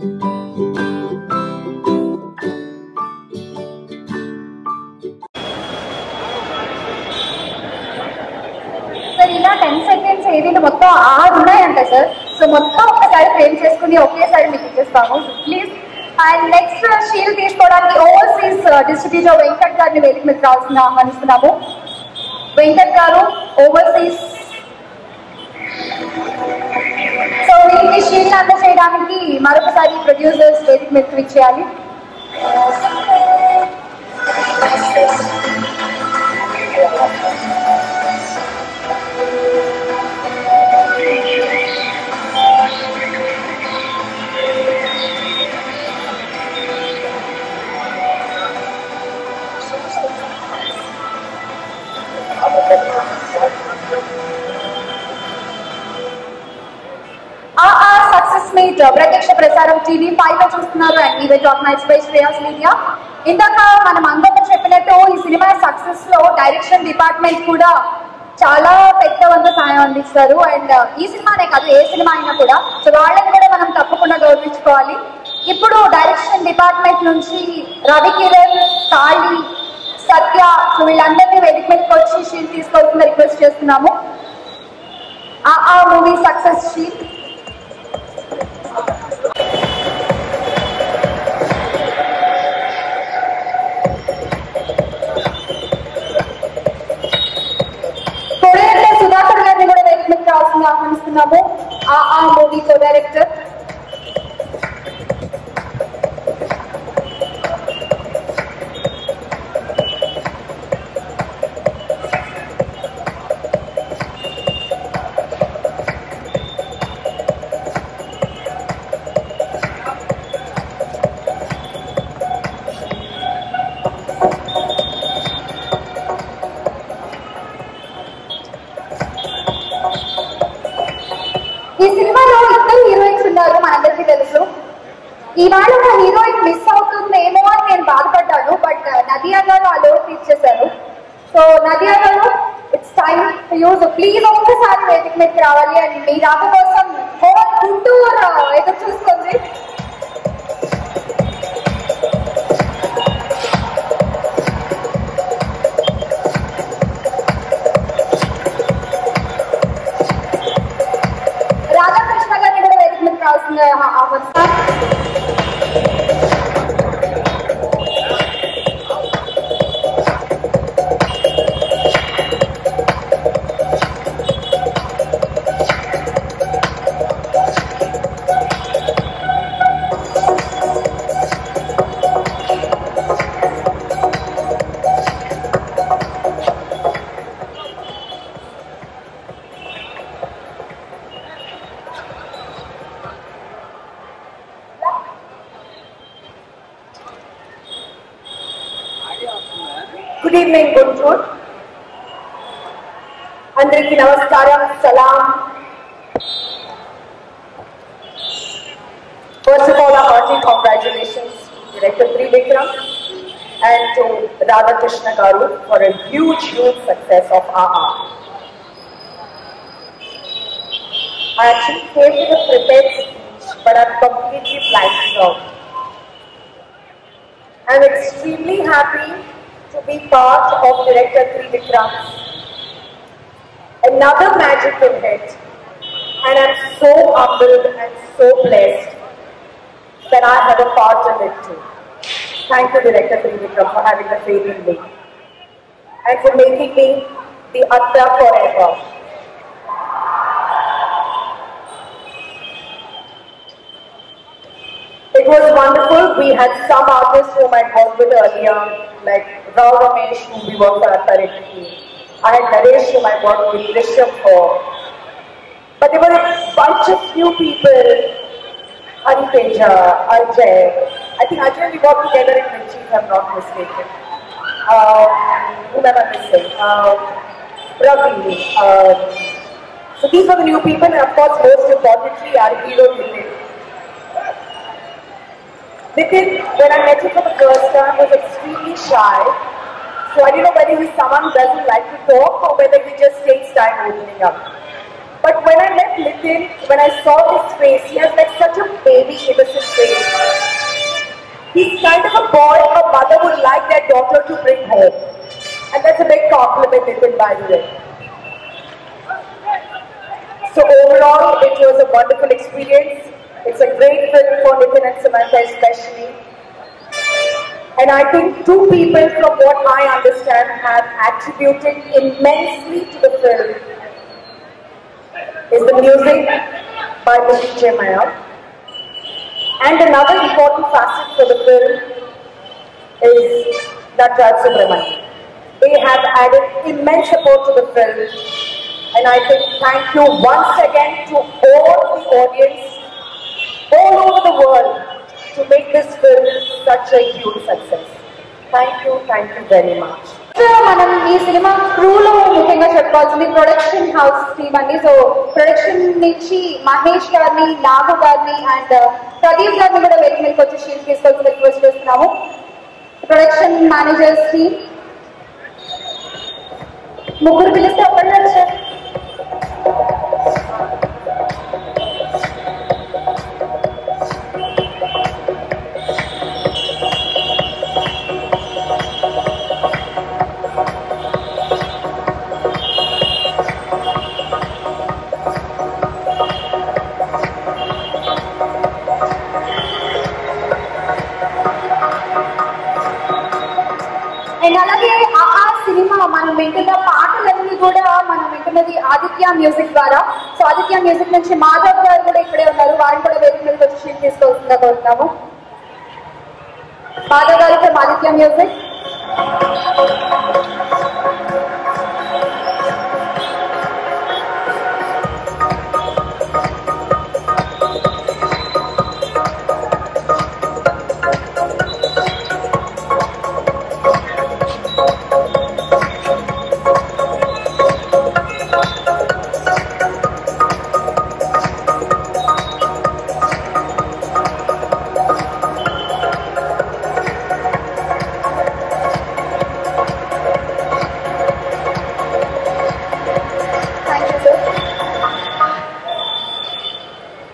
Sir ఇలా 10 seconds ఏదైనా మొత్తం 6 ఉన్నాయంట సార్. సో మొత్తం ఒకసారి ఫ్రేమ్ చేసుకుని ఒకేసారి మీకు ఇచ్చేస్తాము ప్లీజ్. అండ్ నెక్స్ట్ షీల్డ్ తీసుకోవడానికి ఓవర్సీస్ డిస్ట్రిబ్యూటర్ వెంకట్ గారిని వేదిక మీద రావాల్సిన ఆహ్వానిస్తున్నాము. వెంకట్ గారు ఓవర్సీస్. సో వీరికి షీల్డ్ అందజేయడానికి మరొకసారి ప్రొడ్యూసర్స్ వేదిక మీద క్లిక్ చేయాలి. సక్సెస్ మీట్ ప్రత్యక్ష ప్రసారం టీవీ 5 లో చూస్తున్నారు. And event organised by Shreyas media. ఇందాక మనం అందరూ చెప్పినట్టు ఈ సినిమా సక్సెస్ లో డైరెక్షన్ డిపార్ట్మెంట్ కూడా చాలా పెద్ద వంద సాయం అందిస్తారు. అండ్ ఈ సినిమానే కాదు ఏ సినిమా అయినా కూడా సో వాళ్ళని కూడా మనం తప్పకుండా గౌరవించుకోవాలి. ఇప్పుడు డైరెక్షన్ డిపార్ట్మెంట్ నుంచి రవి కిరణ్, కాళీ, సత్య సో వీళ్ళందరినీ వేదిక మీదకి వచ్చి షీట్ తీసుకోవాల్సింది రిక్వెస్ట్ చేస్తున్నాము. ఆ మూవీ సక్సెస్ షీట్. కొడైరెక్టర్ సుధాకర్ గారిని కూడా వేదిక మీదకి రావాల్సింది ఆహ్వానిస్తున్నాము. ఆ మూవీ కో డైరెక్టర్. ఈ సినిమాలో ఇద్దరు హీరోయిన్స్ ఉన్నారు మనందరికీ తెలుసు. ఈవేళ ఒక హీరోయిన్ మిస్ అవుతుందేమో అని నేను బాధపడ్డాను. బట్ నదియా గారు ఆ లోటు తీర్చేశారు. సో నదియా గారు it's time to use please ఒక్కసారి వేదిక మీదకి రావాలి. అండ్ మీ రాక కోసం హోల్ గుంటూరు ఎదురు చూస్తుంది. రాధాకృష్ణ గారిని కూడా వేదిక మీదకి రావాల్సింది ఆహ్వానిస్తాం. Good evening, Guntur. Andariki namaskaram, salam. First of all, a hearty congratulations to Director Trivikram and to Radhakrishna Garu for a huge success of AA. I actually came with a prepared speech, but I'm completely blanked out. I'm extremely happy to be part of Director Trivikram's another magical hit, and I'm so humbled and so blessed that I have a part in it too. Thank you, Director Trivikram, for having the faith in me and for making me the Atta forever. It was wonderful. We had some artists whom I worked with earlier, like Rao Ramesh, whom we worked for Atharity. I had Naresh, whom I worked with Rishabh for. But there were a bunch of new people. Hari Teja, Ajay. I think Ajay we worked together in Mirchi, if I'm not mistaken. Whom am I missing? Ravi. So these were the new people, and of course, most importantly, our hero Nitin. Nitin, when I met him for the first time, was extremely shy. So I don't know whether he's someone who doesn't like to talk or whether he just takes time opening up. But when I met Nitin, when I saw his face, he has like such a baby innocent face. He's kind of a boy a mother would like their daughter to bring home. And that's a big compliment, Nitin, by the way. So overall, it was a wonderful experience. It's a great film for Nitin and Samantha especially. And I think two people, from what I understand, have attributed immensely to the film. Is the music by Mr. Jemaya. And another important facet for the film is Nataraj Subramanian. They have added immense support to the film. And I think thank you once again to all the audience all over the world to make this film such a huge success. Thank you very much. మనం ఈ cinema క్రూలో ముఖ్యంగా చెప్పుకోవాల్సింది production house team అండి. So production నుంచి మహేష్ గారిని, నాగు గారిని and Pradeep గారిని కూడా వేదిక మీదకి వచ్చి షీట్ తీసుకోవాల్సి రిక్వెస్ట్ చేస్తున్నాము. ప్రొడక్షన్ మేనేజర్స్ కి ముగ్గురు పిలిస్తే ఒక్కళ్ళు సార్. అండ్ అలాగే ఆ సినిమా మనం వింటున్న పాటలన్నీ కూడా మనం వింటున్నది ఆదిత్య మ్యూజిక్ ద్వారా. సో ఆదిత్య మ్యూజిక్ నుంచి మాధవ్ గారు కూడా ఇక్కడే ఉన్నారు. వారిని కూడా వేదిక మీదకి వచ్చి షీట్ తీసుకోవాల్సిందిగా కోరుతున్నాము. మాధవ్ గారు ఫ్రమ్ ఆదిత్య మ్యూజిక్.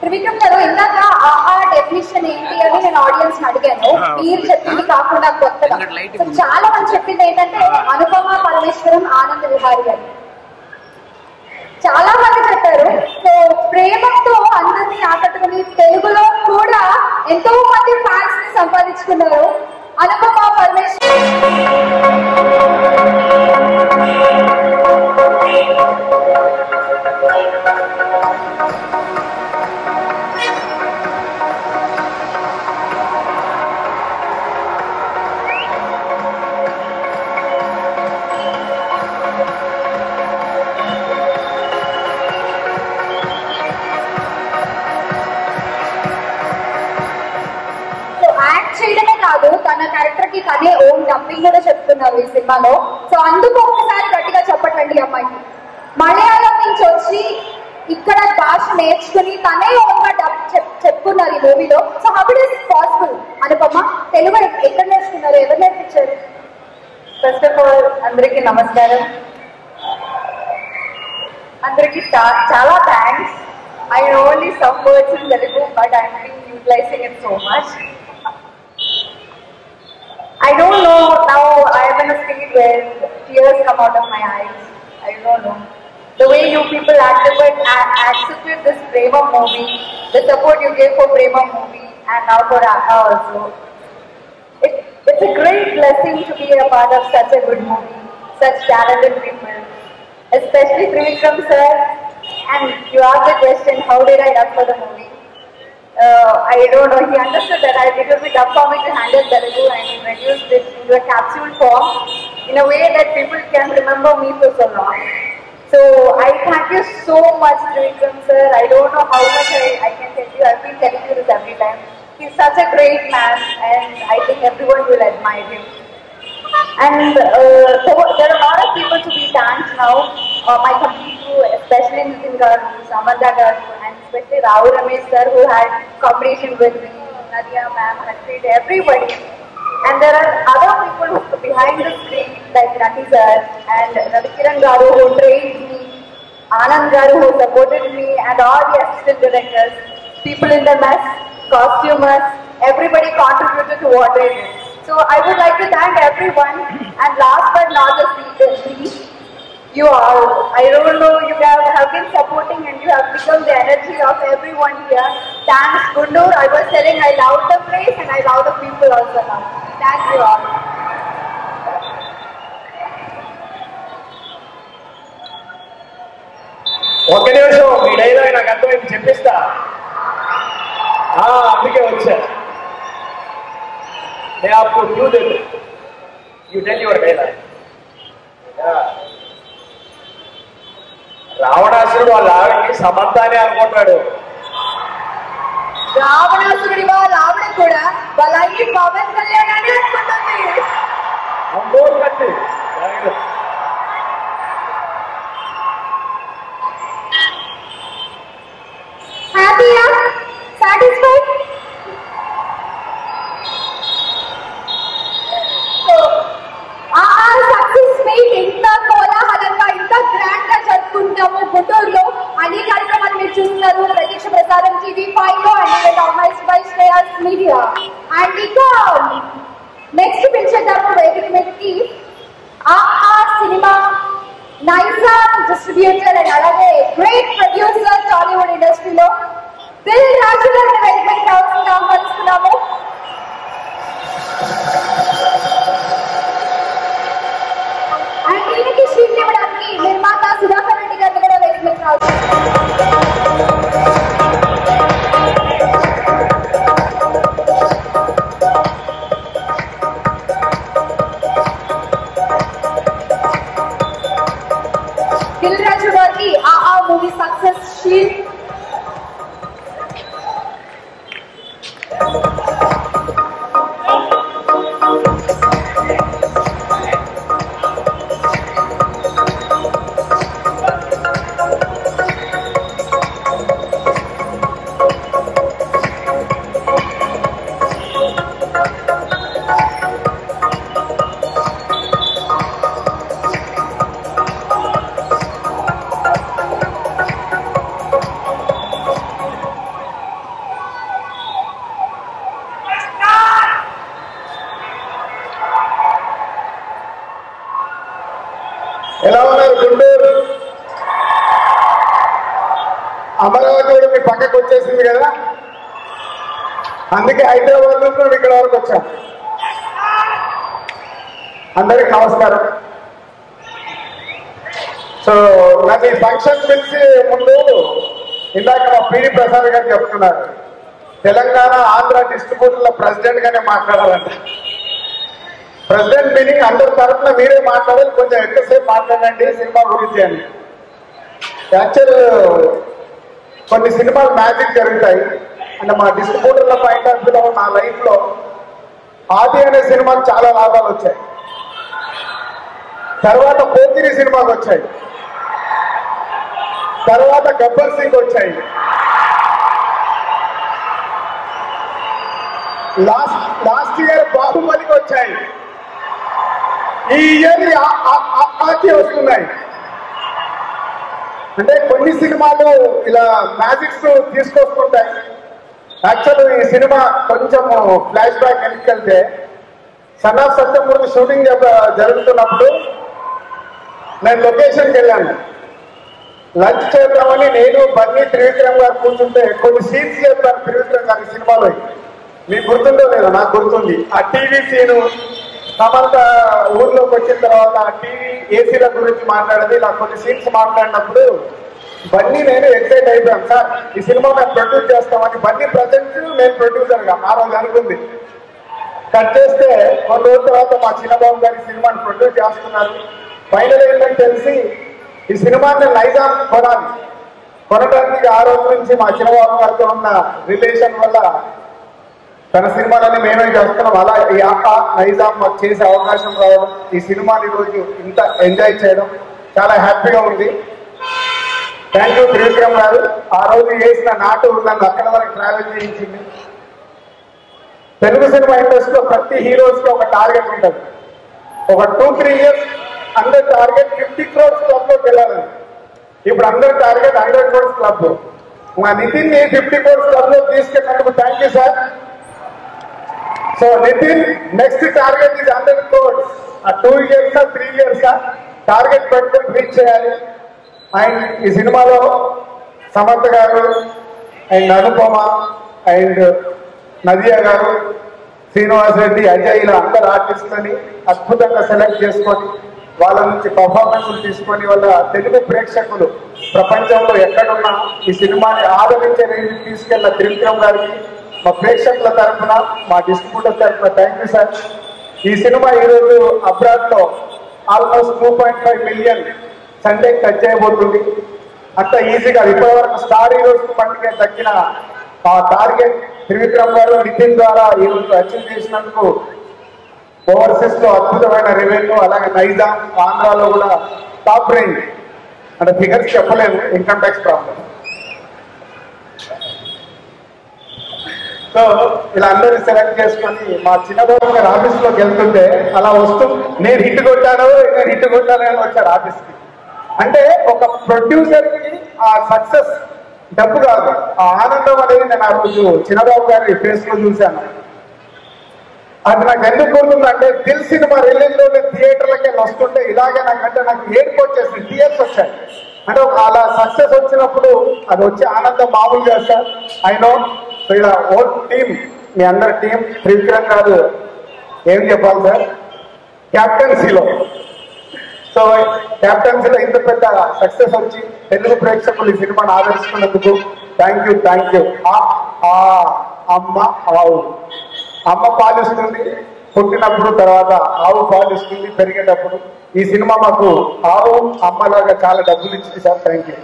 త్రివిక్రమ్ గారు, ఇందాక ఆహా డెఫినిషన్ ఏంటి అని నేను ఆడియన్స్ అడిగాను. మీరు చెప్పింది కాకుండా కొత్తగా చాలా మంది చెప్పింది ఏంటంటే అనుపమ పరమేశ్వరం, ఆనంద్ విహారీ అని చాలా మంది చెప్పారు. సో ప్రేమతో అందరినీ ఆకట్టుకుని తెలుగులో కూడా ఎంతో మంది ఫ్యాన్స్ ని సంపాదించుకున్నారు అనుపమ పరమేశ్వరం. చేయడమే కాదు, తన క్యారెక్టర్ కి తనే ఓన్ డబ్బింగ్ కూడా చెప్తున్నారు ఈ సినిమాలో. సో అందుకు ఒక్కసారి గట్టిగా చెప్పటండి అమ్మాయికి. మలయాళం నుంచి వచ్చి ఇక్కడ భాష నేర్చుకుని తనే ఓన్ గా డబ్ చెప్పుకున్నారు ఈ మూవీలో. So how it is possible? Anupama, Telugu ఎక్కడ నేర్చుకున్నారు? ఎవరు నేర్పించారు? ఫస్ట్ ఆఫ్ ఆల్ అందరికీ నమస్కారం. అందరికీ చాలా thanks. I know only some words in Telugu, but I'm been utilizing it so much. I don't know, now I am in a state where tears come out of my eyes. I don't know. The way you people accepted this Prema movie, the support you gave for Prema movie, and now for Aha also. It's a great blessing to be a part of such a good movie, such talented people, especially Trivikram sir. And you asked the question, how did I dub for the movie? I don't know, he understood that it will be tough for me to handle Telugu, and he reduced it into a capsule form in a way that people can remember me for so long. So I thank you so much, Trivikram sir. I don't know how much I can tell you. I've been telling you this every time. He's such a great man, and I think everyone will admire him. And so there are a lot of people to be thanked now. My complete crew, especially Nitin Garu, Samantha Garu, and especially Rahul Ramesh sir, who had combination with me, Nadia ma'am, Harpreet, everybody. And there are other people behind the screen like Nati sir and Ravikiran Garu, who trained me Anand Garu who supported me, and all the assistant directors, people in the mess, costumers, everybody contributed to what I did. So I would like to thank everyone, and last but not the least, you all. I don't know, you have been supporting and you have become the energy of everyone here. Thanks Gundur. I was telling I love the place and I love the people also now. Thank you all. ఒక్క నిమిషం మీ dialogue నాకు అర్థమైంది చెప్పిస్తా. అందుకే వచ్చా. నేను అప్పుడు you tell your dialogue. రావణాసురుడు వాళ్ళ ఆవిడకి సమంతానే అనుకుంటాడు. రావణాసురుడి వాళ్ళ ఆవిడ కూడా వాళ్ళ అయ్యి పవన్ కళ్యాణ్ అని అనుకుంటుంది. అమ్మోరు కట్టి హ్యాపీయా? సాటిస్ఫైడ్? సక్సెస్ మీట్ ఇంత కోలాహలంగా ఇంత గ్రాండ్ గా జరుపుకుంటాము గుంటూరులో. అన్ని కార్యక్రమాలు మీరు చూస్తున్నారు ప్రత్యక్ష ప్రసారం TV5 లో and organised by Shreyas media. And ఇక నెక్స్ట్ పిలిచేద్దాము వేదిక మీదకి ఆహా సినిమా నైజాం డిస్ట్రిబ్యూటర్ అండ్ అలాగే గ్రేట్ ప్రొడ్యూసర్ టాలీవుడ్ ఇండస్ట్రీలో దిల్ రాజు గారిని వేదిక మీదకి రావాల్సిందిగా ఆహ్వానిస్తున్నాము. అండ్ దీనికి స్ట్రీట్ ఇవ్వడానికి నిర్మాత సుధాకర్ రెడ్డి గారిని కూడా వేదిక మీదకి రావాల్సింది. దిల్ రాజు గారికి ఆ మూవీ సక్సెస్ షీల్డ్ ఎలా ఉన్నారు గుంటూరు? అమరావతి కూడా మీ పక్కకు వచ్చేసింది కదా, అందుకే హైదరాబాద్ నుంచి మేము ఇక్కడ వరకు వచ్చాం. అందరికి నమస్కారం. సో నాకు ఈ ఫంక్షన్ పిలిచి ముందు ఇందాక మా పిడి ప్రసాద్ గారు చెప్తున్నారు, తెలంగాణ ఆంధ్ర డిస్ట్రిబ్యూటర్ల ప్రెసిడెంట్ గానే మాట్లాడాలంట. ప్రెసిడెంట్ మీటింగ్ అందరి తరఫున మీరే మాట్లాడాలి, కొంచెం ఎక్కువసేపు మాట్లాడండి సినిమా గురించి అని. యాక్చువల్ కొన్ని సినిమాలు మ్యాజిక్ జరుగుతాయి అంటే మా డిస్ట్రిబ్యూటర్ల పాయింట్ ఆఫ్ వ్యూలో నా లైఫ్లో ఆది అనే సినిమాకు చాలా లాభాలు వచ్చాయి. తర్వాత పోతిరి సినిమాకి వచ్చాయి, తర్వాత గబ్బర్ సింగ్ వచ్చాయి, లాస్ట్ ఇయర్ బాహుబలికి వచ్చాయి, ఈ ఇయర్ ఆకి వస్తున్నాయి. అంటే కొన్ని సినిమాలు ఇలా మ్యాజిక్స్ తీసుకొస్తుంటాయి. యాక్చువల్ ఈ సినిమా కొంచెం ఫ్లాష్ బ్యాక్ వెళ్తే సన్ ఆఫ్ సత్యమూర్తి షూటింగ్ జరుగుతున్నప్పుడు నేను లొకేషన్కి వెళ్ళాను. లంచ్ చేద్దామని నేను బన్నీ త్రివిక్రమ్ గారు కూర్చుంటే కొన్ని సీన్స్ చేస్తాను త్రివిక్రమ్ గారి సినిమాలో. మీకు గుర్తుందో లేదో? నాకు గుర్తుంది. ఆ టీవీ సీను సమంత ఊర్లోకి వచ్చిన తర్వాత ఆ టీవీ ఏసీల గురించి మాట్లాడేది, ఇలా కొన్ని సీన్స్ మాట్లాడినప్పుడు బన్నీ నేను ఎక్సైట్ అయిపోయాను. సార్ ఈ సినిమా మేము ప్రొడ్యూస్ చేస్తామని. బన్నీ ప్రజెంట్ నేను ప్రొడ్యూసర్గా ఆ రోజు అనుకుంది. కట్ చేస్తే కొన్ని రోజుల తర్వాత మా చిన్నబాబు గారి సినిమాని ప్రొడ్యూస్ చేస్తున్నారు. ఫైనల్ ఏంటని తెలిసి ఈ సినిమాని నైజాం కొనడానికి ఆ రోజు నుంచి మా చిన్నబాబు గారితో ఉన్న రిలేషన్ వల్ల తన సినిమాలన్నీ మేమే చేస్తున్నాం. అలా ఈ ఆహా నైజాం మాకు చేసే అవకాశం రావడం, ఈ సినిమాని ఈరోజు ఇంత ఎంజాయ్ చేయడం చాలా హ్యాపీగా ఉంది. థ్యాంక్ యూ త్రివిక్రమ్ గారు. ఆ రోజు చేసిన నాటు నన్ను అక్కడ వరకు ట్రావెల్ చేయించింది. తెలుగు సినిమా ఇండస్ట్రీలో ప్రతి హీరోస్కి ఒక టార్గెట్ ఉంటుంది. ఒక 2-3 years అందరి టార్గెట్ 50 crores క్లబ్లోకి వెళ్ళాలని. ఇప్పుడు అందరి టార్గెట్ 100 crores క్లబ్. మా నితిన్ ని 50 crores క్లబ్ లో తీసుకెళ్ళినందుకు thank you sir. So Nitin next target ఇది 100 crores. 2 years 3 years టార్గెట్ పెట్టుకుని రీచ్ చేయాలి. అండ్ ఈ సినిమాలో సమర్థ గారు అండ్ అనుపమ అండ్ నదియా గారు, శ్రీనివాస్ రెడ్డి, అజయ్ ఇలా అందరు ఆర్టిస్టులని అద్భుతంగా సెలెక్ట్ చేసుకొని వాళ్ళ నుంచి పర్ఫార్మెన్స్లు తీసుకొని వాళ్ళ తెలుగు ప్రేక్షకులు ప్రపంచంలో ఎక్కడున్నా ఈ సినిమాని ఆదరించే రేంజ్ తీసుకెళ్ళిన త్రివిక్రమ్ గారికి మా ప్రేక్షకుల తరఫున, మా డిస్ట్రిబ్యూటర్ తరఫున థ్యాంక్ యూ సార్. ఈ సినిమా ఈరోజు అబ్రాడ్ లో ఆల్మోస్ట్ 2.5 million సండే టచ్ చేయబోతుంది. అంత ఈజీగా ఇప్పటి వరకు స్టార్ హీరోస్ పండుగ తగ్గిన ఆ టార్గెట్ త్రివిక్రమ్ గారు నితిన్ ద్వారా ఈరోజు అచీవ్ చేసినందుకు ఓవర్సీస్ లో అద్భుతమైన రెవెన్యూ, అలాగే నైజాం ఆంధ్రాలో కూడా టాప్ రేంజ్ అంటే ఫిగర్స్ చెప్పలేము, ఇన్కమ్ ట్యాక్స్ ప్రాబ్లం. సో ఇలా అందరినీ సెలెక్ట్ చేసుకొని మా చిన్నబాబు గారు ఆఫీస్ లోకి వెళ్తుంటే అలా వస్తూ నేను హిట్ కొట్టాను అని వచ్చాడు ఆఫీస్కి. అంటే ఒక ప్రొడ్యూసర్ కి ఆ సక్సెస్ డబ్బు కాదు, ఆ ఆనందం అనేది నేను ఆ రోజు చిన్నబాబు గారి ఫేస్ లో చూశాను. అది నాకు ఎందుకు గుర్తుందంటే దిల్ సినిమా రిలీజ్ లో థియేటర్లకి వెళ్ళి వస్తుంటే ఇలాగే నాకు ఏడుపు వచ్చేసింది, టీయర్స్ వచ్చాయి. అంటే ఒక అలా సక్సెస్ వచ్చినప్పుడు అది వచ్చే ఆనందం మామూలుగా సార్. అయినో సో ఇలా ఓల్డ్ టీమ్, మీ అందరి టీం, త్రివిక్రమ్ గారు ఏం చెప్పాలి సార్ క్యాప్టెన్సీలో. సో క్యాప్టెన్సీలో ఇంత పెద్ద సక్సెస్ వచ్చి తెలుగు ప్రేక్షకులు ఈ సినిమాను ఆదరిస్తున్నందుకు థ్యాంక్ యూ. అమ్మ పాలిస్తుంది పుట్టినప్పుడు, తర్వాత ఆవు పాలిస్తుంది పెరిగేటప్పుడు. ఈ సినిమా మాకు ఆవు అమ్మలాగా చాలా డబ్బులు ఇచ్చింది సార్. Thank you.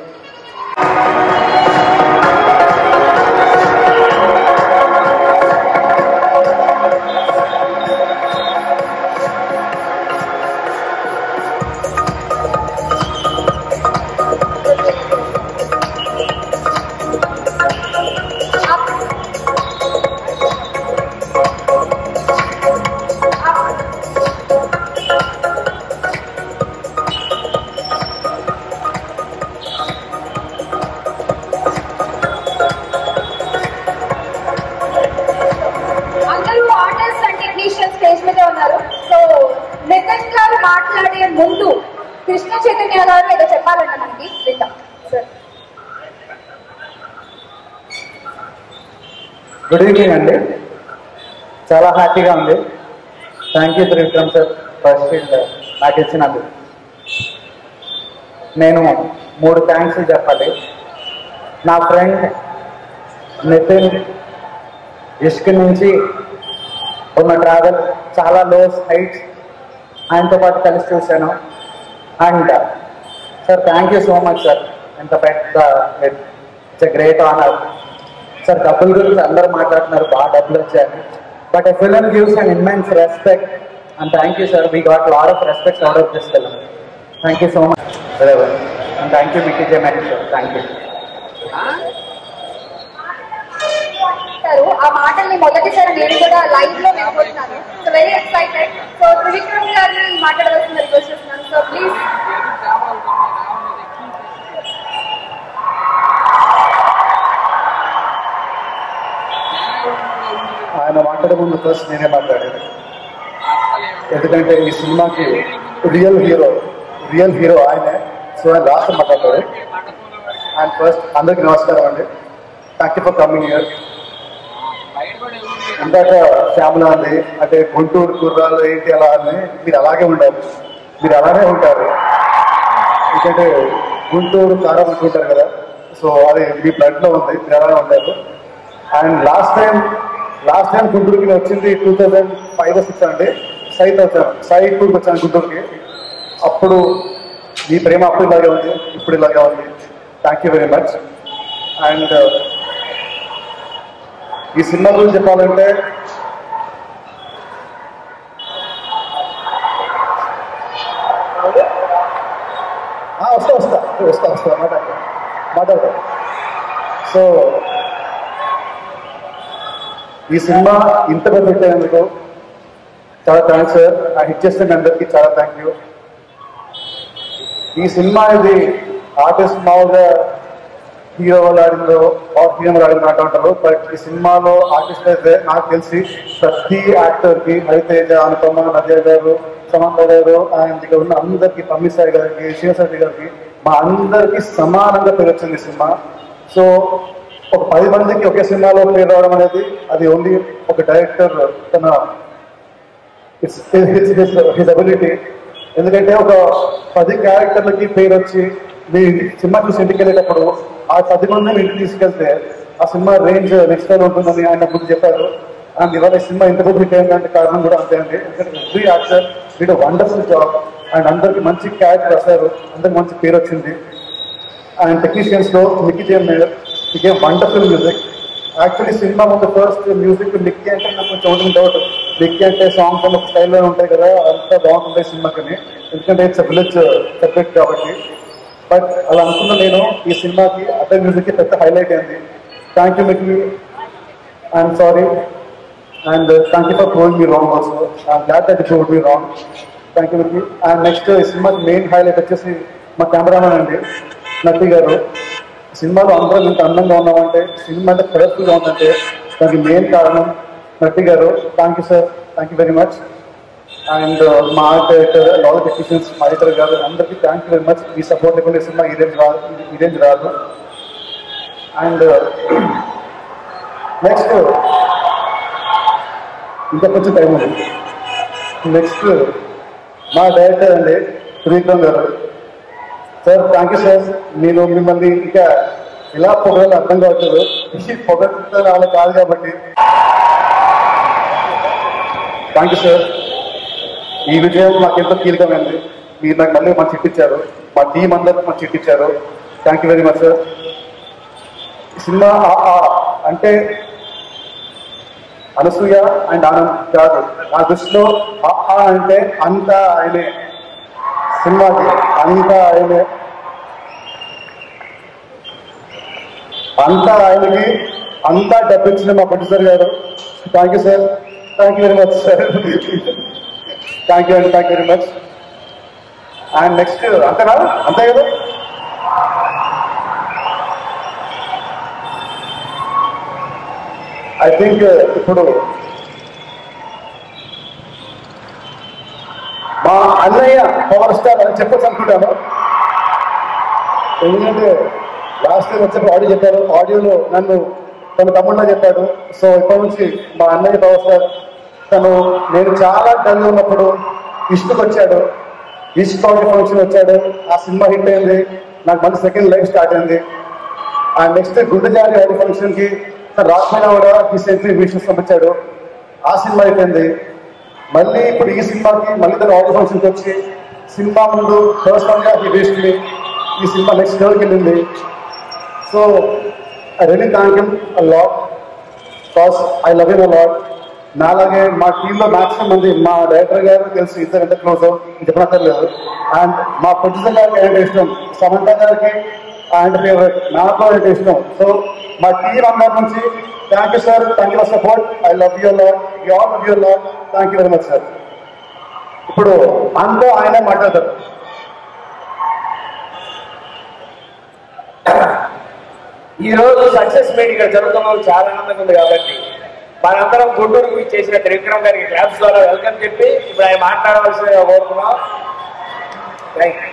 మాట్లాడే ముందు కృష్ణ చైతన్య గారు ఏదో చెప్పాలంట మనకి. గుడ్ ఈవినింగ్ అండి, చాలా హ్యాపీగా ఉంది. Thank you Trivikram sir first నాకు ఇచ్చినందుకు. నేను 3 థ్యాంక్స్ చెప్పాలి. నా ఫ్రెండ్ నితిన్ ఇష్క్ నుంచి ఉన్న ట్రావెల్, చాలా లోస్ హైట్స్ ఆయనతో పాటు కలిసి చూశాను. And sir thank you so much sir, ఎంత పెద్ద it's a great honour sir. డబ్బుల గురించి అందరూ మాట్లాడుతున్నారు, బాగా డబ్బులు వచ్చాయని, but a film gives an immense respect and thank you sir. We got lot of respect out of this film. Thank you so much and thank you Mickey J Meyer sir. Thank you. ఆ మాటల్ని మొదటిసారి నేను కూడా లైవ్ లో వినబోతున్నాను. So very excited. So Trivikram గారిని మాట్లాడవలసిన request చేస్తున్నాను. So please. ఆయన మాట్లాడే ముందు ఫస్ట్ నేనే మాట్లాడాను, ఎందుకంటే ఈ సినిమాకి రియల్ హీరో ఆయనే. సో ఆయన లాస్ట్ మాట్లాడారు. అండ్ ఫస్ట్ అందరికి నమస్కారం అండి, thank you for coming here. ఇందాక శ్యామలా అంది అంటే గుంటూరు కుర్రాలు ఏంటి అలా అని, మీరు అలాగే ఉండాలి, మీరు అలానే ఉంటారు. ఎందుకంటే గుంటూరు కారం అంటుంటారు కదా, సో అది మీ బ్లడ్లో ఉంది, మీరు అలానే ఉంటారు. అండ్ లాస్ట్ టైం గుంటూరుకి వచ్చింది 2005-06 అండి. సై టూర్కి వచ్చాను గుంటూరుకి. అప్పుడు మీ ప్రేమ అప్పుడు ఇలాగే ఉంది, ఇప్పుడు ఇలాగే ఉంది. Thank you very much. And ఈ సినిమా గురించి చెప్పాలంటే వస్తా మాట్లాడతా. సో ఈ సినిమా ఇంతగా పెట్టేందుకు చాలా థ్యాంక్స్ సార్. ఆ హిట్ చేసిన అందరికీ చాలా థ్యాంక్ యూ. ఈ సినిమా ఇది ఆర్టిస్ట్ మామూలుగా హీరో వాళ్ళు ఆడిందో హీరోలు ఆడిందో అంటారు. బట్ ఈ సినిమాలో ఆర్టిస్ట్ అయితే నాకు తెలిసి ప్రతి యాక్టర్కి హరితేజ, అనుపమ, నదియా గారు, సమంత గారు అండ్ ఇక్కడ ఉన్న అందరికి, పమ్మిసాయి గారికి, శివశెట్టి గారికి, మా అందరికి సమానంగా పేరు వచ్చింది సినిమా. సో ఒక 10 మందికి ఒకే సినిమాలో పేరు రావడం అనేది అది ఓన్లీ ఒక డైరెక్టర్ తన హిస్ అబిలిటీ. ఎందుకంటే ఒక 10 క్యారెక్టర్లకి పేరు వచ్చి మీ సినిమా చూసి ఇంటికి వెళ్ళేటప్పుడు ఆ 10 మందిని ఇంటికి తీసుకెళ్తే ఆ సినిమా రేంజ్ నెక్స్ట్ లెవెల్ ఉంటుందని ఆయన ముందు చెప్పారు. అండ్ ఇవాళ ఈ సినిమా ఇంత హిట్ అయిందంటే కారణం కూడా అంతే అండి. ఎందుకంటే ఎవ్రీ యాక్టర్ వీడు వండర్ఫుల్ జాబ్ అండ్ అందరికి మంచి క్యారెక్టర్ రాశారు, అందరికి మంచి పేరు వచ్చింది. అండ్ టెక్నీషియన్స్ లో Mickey James wonderful music. Actually cinema ముందు ఫస్ట్ మ్యూజిక్ మిక్కీ అంటే నాకు కొంచెం ఉంటుంది డౌట్. మిక్కీ అంటే సాంగ్స్ ఒక స్టైల్లో ఉంటాయి కదా, అంతా బాగుంటుంది సినిమాకి, ఎందుకంటే ఇట్స్ విలేజ్ సబ్జెక్ట్ కాబట్టి. బట్ అలా అనుకున్న నేను ఈ సినిమాకి అదే మ్యూజిక్కి పెద్ద హైలైట్ అయింది. Thank you Mickey, I'm sorry and thank you for proving me wrong also. I'm glad that you proved me wrong. Thank you Mickey. And next ఈ సినిమాకి మెయిన్ హైలైట్ వచ్చేసి మా కెమెరామెన్ అండి నటి గారు. సినిమాలో అందరం ఇంత అందంగా ఉన్నామంటే, సినిమా అంటే కలర్ఫుల్గా ఉందంటే దానికి మెయిన్ కారణం నటి గారు. Thank you sir, thank you very much. And మా ఆర్ట్ డైరెక్టర్, ఆల్ టెక్నీషియన్స్, మా ఇతర గారు అందరికీ thank you very much. Me support లేకుండా సినిమా ఈ రేంజ్ రాదు. అండ్ నెక్స్ట్ ఇంకా కొంచెం టైం ఉంది. నెక్స్ట్ మా డైరెక్టర్ అండి త్రివిక్రమ్ గారు. Sir thank you sir. నేను మిమ్మల్ని ఇంకా ఇలా పొగలు అర్థం కావట్లేదు, పొగలు అలా కాదు కాబట్టి థ్యాంక్ యూ సార్. ఈ విజయం నాకు ఎంతో కీలకమైంది. మీరు నాకు మళ్ళీ మంచి హిట్ ఇచ్చారు, మా టీం అందరికి మంచి హిట్ ఇచ్చారు. Thank you very much sir. Cinema అంటే అనసూయ అండ్ ఆనంద్ కాదు, నా దృష్టిలో అంటే అంతా ఆయనే. సినిమాకి అంతా ఆయనే, అంతా ఆయనకి అంతా డబ్బించిన మా ప్రొడ్యూసర్ గారు. Thank you sir, thank you very much sir. Thank you అండి, thank you very much. And next అంతేనా, అంతే కదా. ఐ థింక్ ఇప్పుడు మా అన్నయ్య పవర్ స్టార్ అని చెప్పచ్చు అనుకుంటాను. ఎందుకంటే లాస్ట్ టైం వచ్చేప్పుడు ఆడియో చెప్పారు, ఆడియోలో నన్ను తన తమ్ముళ్ళ చెప్పాడు. సో ఇప్పటి నుంచి మా అన్నయ్య పవర్ స్టార్. తను నేను చాలా డల్ ఉన్నప్పుడు ఇష్ట్కి వచ్చాడు, ఈస్ట్ ఫంక్షన్ వచ్చాడు, ఆ సినిమా హిట్ అయింది, నాకు మళ్ళీ సెకండ్ లైఫ్ స్టార్ట్ అయింది. ఆ నెక్స్ట్ గుండెజారి ఆడియో ఫంక్షన్కి తను రాకపోయినా కూడా ఈ సెంట్రీ విషన్స్ పంపించాడు, ఆ సినిమా అయిపోయింది. మళ్ళీ ఇప్పుడు ఈ సినిమాకి మళ్ళీ తన ఆడియో ఫంక్షన్కి వచ్చి సినిమా ముందు పర్సనల్గా ఈ వేస్ట్ ఈ సినిమా నెక్స్ట్ లెవెల్కి వెళ్ళింది. So I really thank him a lot because I love him a lot. నాలాగే మా టీంలో మ్యాక్సిమం మంది, మా డైరెక్టర్ గారు తెలిసి ఇద్దరు ఎంత క్లోజ్ చెప్పనక్కర్లేదు. అండ్ మా ప్రొడ్యూసర్ గారికి అంటే ఇష్టం, సమంత గారికి అండ్ ఫేవరెట్, నాకు అంటే ఇష్టం. సో మా టీం అందరి నుంచి thank you sir, thank you for support. I love you lot, you all love you lot. Thank you very much sir. ఇప్పుడు అంతా ఆయనే మాట్లాడతారు. ఈ రోజు సక్సెస్ మీట్ ఇక్కడ జరుగుతున్న చాలా ఆనందంగా ఉంది కాబట్టి మనందరం గుంటూరుకు చేసిన త్రివిక్రమ్ గారికి క్లాప్స్ ద్వారా వెల్కమ్ చెప్పి ఇప్పుడు ఆయన మాట్లాడవలసిందిగా కోరుతున్నాం. Thank you.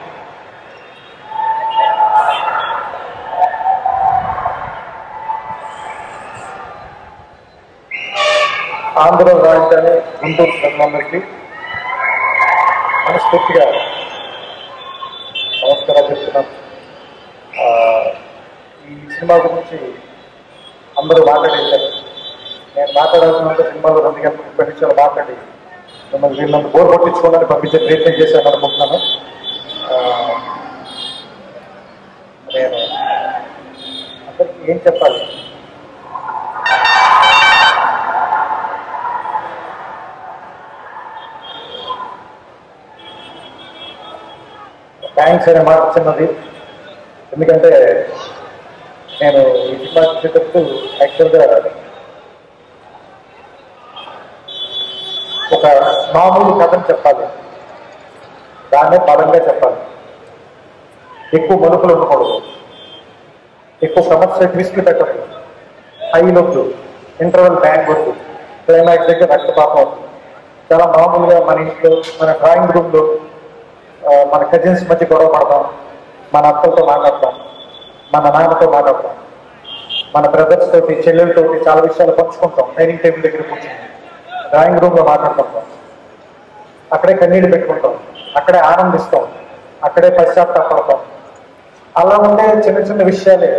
ఆంధ్ర రాజధాని గుంటూరు ప్రజలందరికీ మనస్ఫూర్తిగా నమస్కారాలు చెప్తున్నాను. ఈ సినిమా గురించి అందరూ మాట్లాడేశారు. నేను మాట్లాడాల్సినంత సినిమాలో 2 గంటలు 30 నిమిషాలు మాట్లాడి మిమ్మల్ని వీళ్ళని బోర్ కొట్టించుకోవడానికి పంపించే ప్రయత్నం చేశాను అనుకుంటున్నాను. నేను అందరికీ ఏం చెప్పాలి, థ్యాంక్స్ అనే మాట చిన్నది. ఎందుకంటే నేను ఈ సినిమా చూసేటప్పుడు యాక్చువల్గా ఒక మామూలు కథను చెప్పాలి, దాన్నే బలంగా చెప్పాలి. ఎక్కువ మలుపులు ఉండకూడదు, ఎక్కువ సమస్య ట్విస్ట్లు పెట్టకూడదు, హైలు వద్దు, ఇంటర్వెల్ బ్యాంక్ వద్దు, క్లైమాక్స్ దగ్గర రక్తపాతం. చాలా మామూలుగా మన ఇంట్లో మన డ్రాయింగ్ రూమ్లో మన కజిన్స్ మధ్య గొడవ పడతాం, మన అత్తలతో మాట్లాడతాం, మన నాన్నతో మాట్లాడతాం, మన బ్రదర్స్ తోటి చెల్లెలతోటి చాలా విషయాలు పంచుకుంటాం. డైనింగ్ టేబుల్ దగ్గర కూర్చొని డ్రాయింగ్ రూమ్లో మాట్లాడుకుంటాం, అక్కడే కన్నీళ్ళు పెట్టుకుంటాం, అక్కడే ఆనందిస్తాం, అక్కడే పశ్చాత్తాపడతాం. అలా ఉండే చిన్న చిన్న విషయాలే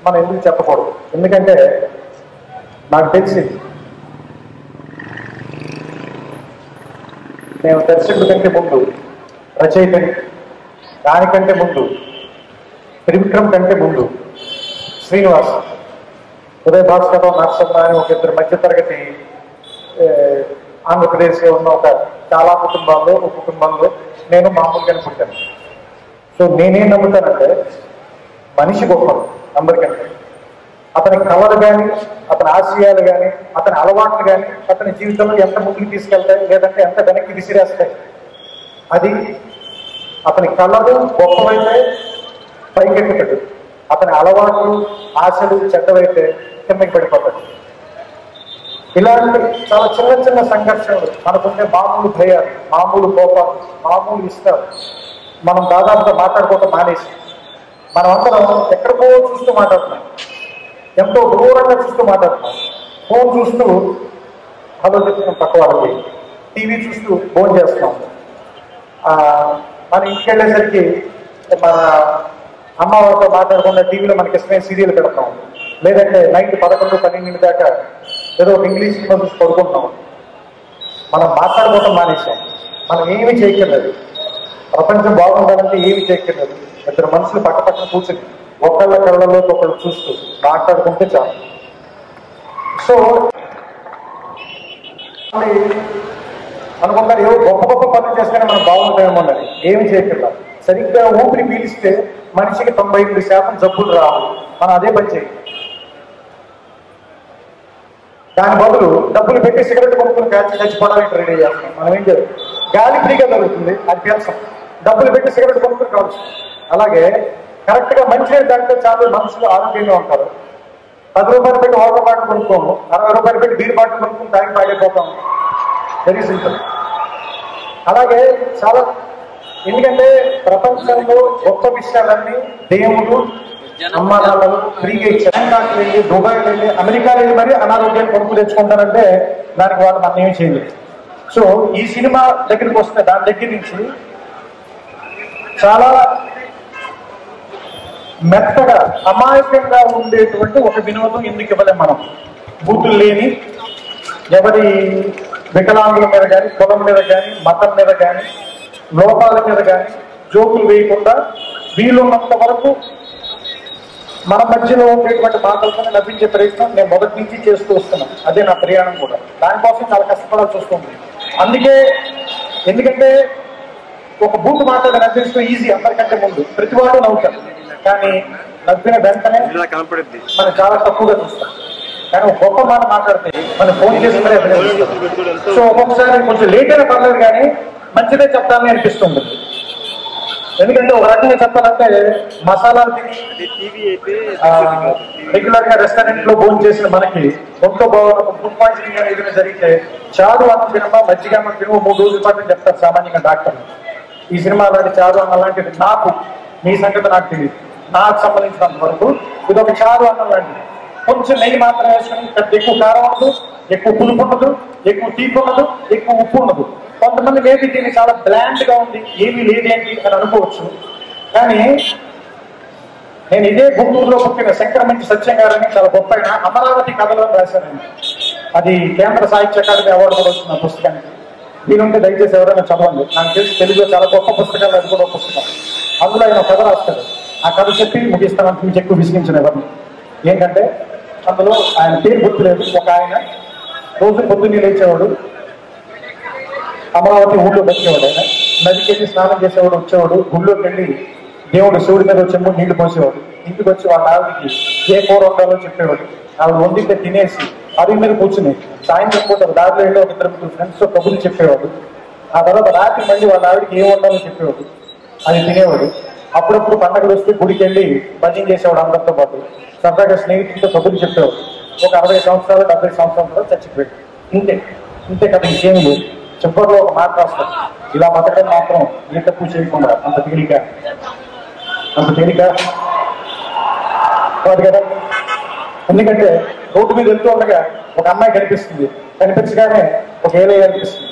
మనం ఎందుకు చెప్పకూడదు. ఎందుకంటే నాకు తెలిసి నేను దర్శకుడి కంటే ముందు రచయితని, దానికంటే ముందు త్రివిక్రమ్ కంటే ముందు శ్రీనివాస్, ఉదయ భాస్కర్, నరసమ్మ అని ఒక ఇద్దరు మధ్యతరగతి ఆంధ్రప్రదేశ్లో ఉన్న ఒక చాలా కుటుంబాల్లో ఒక కుటుంబంలో నేను మామూలుగానే పుట్టాను. సో నేనేం నమ్ముతానంటే మనిషి గొప్ప నంబర్ కంటే అతని కళలు కానీ, అతని ఆశయాలు కానీ, అతని అలవాట్లు కానీ అతని జీవితంలో ఎంత ముందుకు తీసుకెళ్తాయి లేదంటే ఎంత వెనక్కి విసిరేస్తాయి. అది అతని కళలు గొప్పవైతే పైకెక్కుతాడు, అతని అలవాట్లు ఆశలు చెడ్డవైతే కిందకి పడిపోతాడు. ఇలాంటి చాలా చిన్న చిన్న సంఘర్షణలు మనకుంటే మామూలు భయాలు, మామూలు కోపాలు, మామూలు ఇష్టాలు మనం దాదాపుగా మాట్లాడుకోవడం మానేసి మనం అందరం ఎక్కడికో చూస్తూ మాట్లాడుతున్నాం, ఎంతో దూరంగా చూస్తూ మాట్లాడుతున్నాం. ఫోన్ చూస్తూ హలో చెప్తున్నాం పక్క వాళ్ళకి, టీవీ చూస్తూ ఫోన్ చేస్తున్నాం. మన ఇంటికి వెళ్ళేసరికి మన అమ్మ వాళ్ళతో మాట్లాడకుండా టీవీలో మనకి ఇష్టమైన సీరియల్ పెడతాం, లేదంటే నైట్ 11, 12 దాకా ఏదో ఒక ఇంగ్లీష్ సినిమా చూసి పడుకుంటున్నాం. మనం మాట్లాడుకోవటం మానేసాం. మనం ఏమి చేయక్కర్లేదు, ప్రపంచం బాగుండాలంటే ఏమి చేయక్కర్లేదు. ఇద్దరు మనుషులు పక్క పక్కన కూర్చొని ఒకళ్ళ కళ్ళలో ఒకళ్ళు చూస్తూ మాట్లాడుకుంటే చాలు. సో అనుకుంటారు ఏవో గొప్ప గొప్ప పనులు చేస్తేనే మనం బాగుంటామేమో అని. ఏమి చేయక్కర్లేదు. సరిగ్గా ఊపిరి పీలిస్తే మనిషికి 98% జబ్బులు రావు. మనం అదే పని చేయాలి. దాని బదులు డబ్బులు పెట్టి సిగరెట్ కొనుక్కుని కాల్చి చచ్చిపోవడానికి రెడీ చేస్తాం. మనం ఏం చేయాలి? గాలి ఫ్రీగా జరుగుతుంది, అది తెలుసాం. డబ్బులు పెట్టి సిగరెట్ కొనుక్కుని కావచ్చు. అలాగే కరెక్ట్గా మంచినీళ్ళు తాగితే చాలు మనుషులు ఆరోగ్యంగా ఉంటారు. 10 రూపాయలు పెట్టి వాటర్ బాటిల్ కొనుక్కోము, 60 రూపాయలు పెట్టి బీర్ బాటిల్ కొనుక్కుని తాగి పాడైపోతాం. Very simple. అలాగే చాలా, ఎందుకంటే ప్రపంచంలో గొప్ప విషయాలన్నీ దేవుడు అమ్మానాన్నలు ఫ్రీగా ఇచ్చారు. బ్యాంకాక్ వెళ్ళి, దుబాయ్ వెళ్ళి, అమెరికా వెళ్ళి మరి అనారోగ్యాన్ని కొనుక్కు తెచ్చుకుంటారంటే దానికి వాళ్ళు మనం ఏమి చేయలేదు. సో ఈ సినిమా దగ్గరికి వస్తే దాని దగ్గర నుంచి చాలా మెత్తగా అమాయకంగా ఉండేటువంటి ఒక వినోదం ఎందుకు ఇవ్వలేం మనం. బూతులు లేని, ఎవరి వికలాంగుల మీద కానీ, కులం మీద కానీ, మతం మీద కానీ, లోపాల మీద కానీ జోకులు వేయకుండా వీలున్నంత వరకు మన మధ్యలో ఉండేటువంటి మాటలతో నవ్వించే ప్రయత్నం నేను మొదటి నుంచి చేస్తూ వస్తున్నాను. అదే నా ప్రయాణం కూడా. దానికోసం చాలా కష్టపడాల్సి వస్తుంది. అందుకే, ఎందుకంటే ఒక బూత్ మాట్లాడి నవ్విస్తూ ఈజీ, అందరికంటే ముందు ప్రతి వాడు నవ్వుతారు. కానీ నవ్విన వెంటనే మనం చాలా తక్కువగా చూస్తాం. కానీ ఒక గొప్ప మాట మాట్లాడితే మనం ఫోన్ చేసుకునే. సో ఒక్కొక్కసారి కొంచెం లేట్ అయినా పర్లేదు కానీ మంచిదే చెప్తానని అనిపిస్తుంది. ఎందుకంటే ఒక రకంగా చెప్పాలంటే మసాలాలు తిని రెగ్యులర్ గా రెస్టారెంట్ లో భోజనం చేసిన మనకి ఒంట్లో ఫుడ్ పాయిజనింగ్ ఏదైనా జరిగితే చారు అన్నం తినమా, మజ్జిగ అన్నం తినమా 3 రోజుల పాటు చెప్తారు సామాన్యంగా డాక్టర్లు. ఈ సినిమా అలాంటి చారు అన్నం లాంటిది నాకు, మీ సంగతి నాకు తెలియదు, నాకు సంబంధించినంత వరకు ఇది ఒక చారు అన్నం లాంటిది. కొంచెం నెయ్యి మాత్రం వేసుకుని, పెద్ద ఎక్కువ కారం ఉండదు, ఎక్కువ పులుపు ఉండదు, ఎక్కువ తీపి ఉండదు, ఎక్కువ ఉప్పు ఉండదు. కొంతమంది మేబీ దీన్ని చాలా బ్లాండ్ గా ఉంది, ఏమీ లేదేంటి అని అనుకోవచ్చు. కానీ నేను ఇదే గుంటూరులో పుట్టిన శంకరమంచి సత్యం గారని చాలా గొప్ప అమరావతి కథలో రాశాను. అది కేంద్ర సాహిత్య అకాడమీ అవార్డు కూడా వచ్చిన పుస్తకానికి. దీనింటే దయచేసి ఎవరైనా చదవండి. నాకు తెలిసి తెలుగులో చాలా గొప్ప పుస్తకాలు, అది కూడా పుస్తకం. అందులో ఆయన కథ రాస్తాడు. ఆ కథ చెప్పి ముగిస్తాను, మీకు ఎక్కువ విసిగించిన ఎవరిని. ఏంటంటే అందులో ఆయన పేరు గుర్తులేదు. ఒక ఆయన రోజు పొద్దున్నే లేచేవాడు, అమరావతి ఊళ్ళో బతికేవాడు. ఆయన నదికి వెళ్ళి స్నానం చేసేవాడు, వచ్చేవాడు, గుళ్ళోకి వెళ్ళి దేవుడు శివుడి మీద వచ్చేమో నీళ్లు పోసేవాడు. ఇంటికి వచ్చి వాళ్ళ ఆవిడికి ఏ కూర ఉండాలో చెప్పేవాడు. ఆవిడ వండితే తినేసి అరుగు మీద కూర్చుని సాయంత్రం పూట దారిలో వెళ్ళి ఒక 2 ఫ్రెండ్స్తో కబుర్లు చెప్పేవాడు. ఆ తర్వాత రాత్రి మళ్ళీ వాళ్ళ ఆవిడికి ఏం వండాలో చెప్పేవాడు, అది తినేవాడు. అప్పుడప్పుడు పండగలు వస్తే గుడికి వెళ్ళి భజన చేసేవాడు అందరితో పాటు. సరదాగా స్నేహితులతో కబుర్లు చెప్పేవాడు. ఒక 60 సంవత్సరాలు 70 సంవత్సరాలు చచ్చిపోయాడు. ఇంతే కదా, ఇంకేం లేదు. చివరిలో ఒక మాట రాస్తాడు, ఇలా బతకడం మాత్రం ఏ తప్పు చేయకుండా అంత తేలిక కాదు కదా. ఎందుకంటే రోడ్డు మీద వెళ్తూ ఉండగా ఒక అమ్మాయి కనిపిస్తుంది, కనిపించగానే ఒక ఏలే కనిపిస్తుంది.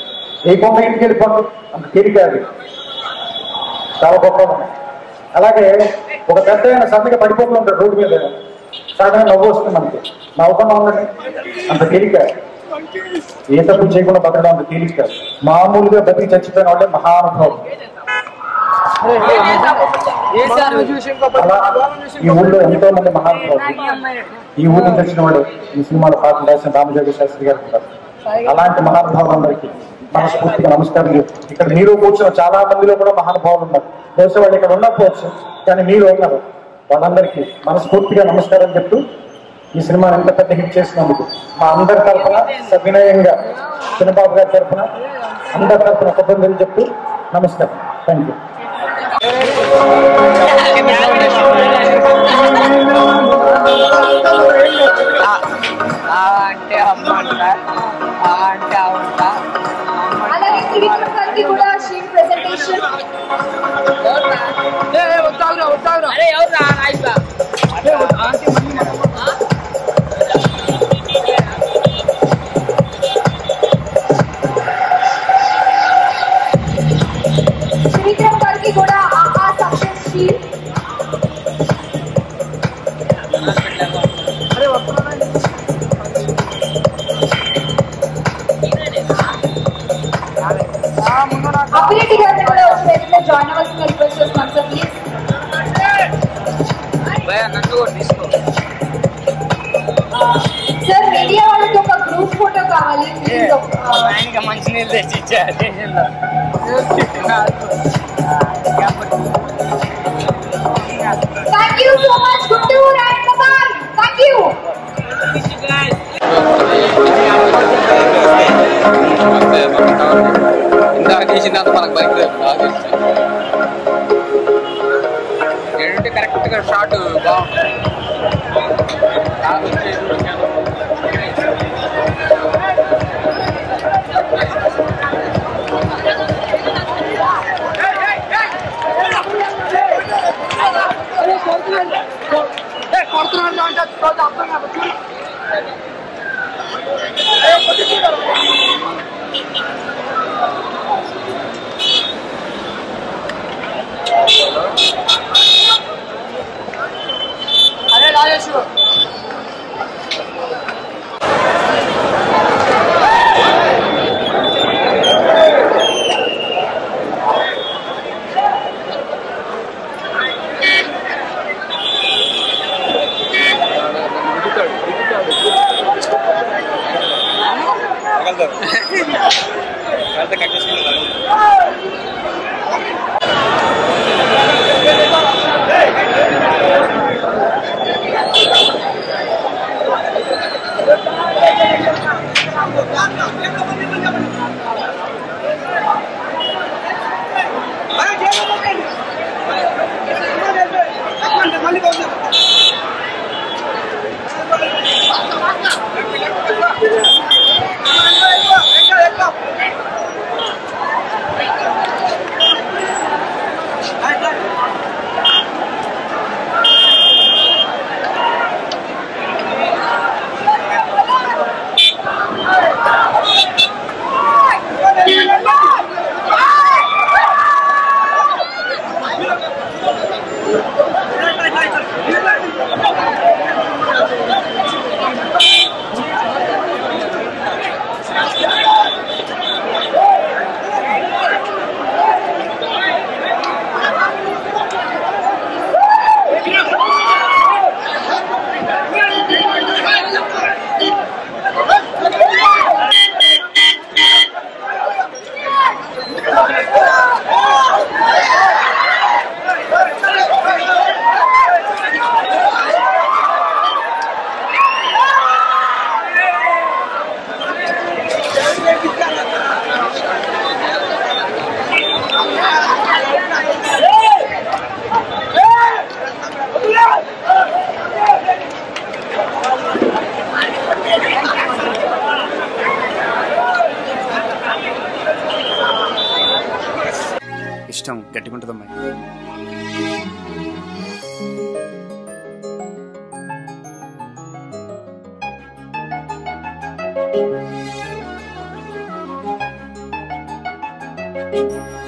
ఏ కొంత ఇంటికి వెళ్ళిపోండి, అంత తేలిక అది, చాలా గొప్ప. అలాగే ఒక పెద్ద ఆయన సన్నగా పడిపోతూ ఉంటాడు రోడ్డు మీద, సడన్గా నవ్వు వస్తుంది మనకి, నవ్వకుండా ఉండండి, అంత తేలిక. ఏ తప్పు చేయకుండా బతకడం అంత తేలిక కాదు. మామూలుగా బతికి చచ్చిపోయిన వాళ్ళే మహానుభావం. అలా ఈ ఊళ్ళో ఎంతో మంది మహానుభావులు, ఈ ఊరు నుంచి వచ్చిన వాళ్ళు ఈ సినిమాలో పాటలు రాసిన రామజోగి శాస్త్రి గారు ఉంటారు. అలాంటి మహానుభావులందరికీ మనస్ఫూర్తిగా నమస్కారం చెప్తూ, ఇక్కడ మీరు కూర్చున్న చాలా మందిలో కూడా మహానుభావులు ఉన్నారు. బహుశా వాళ్ళు ఇక్కడ ఉండకపోవచ్చు, కానీ మీరు ఉన్నారు. వాళ్ళందరికీ మనస్ఫూర్తిగా నమస్కారం చెప్తూ ఈ సినిమాని ఎంత పెద్ద హిట్ చేసినందుకు మా అందరి తరఫున సవినయంగా చిన్నబాబు గారి తరఫున అందరి తరఫున కృతజ్ఞతలు చెప్తూ నమస్కారం. Thank you. అలాగే త్రివిక్రమ్ గారికి కూడా షీట్ ప్రెజెంటేషన్. త్రివిక్రమ్ గారికి కూడా ఆహా సక్సెస్ షీట్. అభిరెడ్డి గారిని కూడా ఒకసారి జాయిన్ అవ్వాల్సిన రిక్వెస్ట్ చేస్తున్నాం సార్, ప్లీజ్. సార్ మీడియా వాళ్ళకి ఒక గ్రూప్ ఫోటో కావాలి ప్లీజ్. మంచినీళ్ళు తెచ్చి ఇచ్చా స్టేషన్లో. Thank you so much, Guttur and Kamal. Thank you. ఇందాక తీసిందంత మనకు బైక్ ఏంటంటే కరెక్ట్గా షార్ట్ బాగుంటుంది. అరే రాజేష్ ఇష్టం గట్టిగా ఉంటుంది అమ్మాయి. Thank you.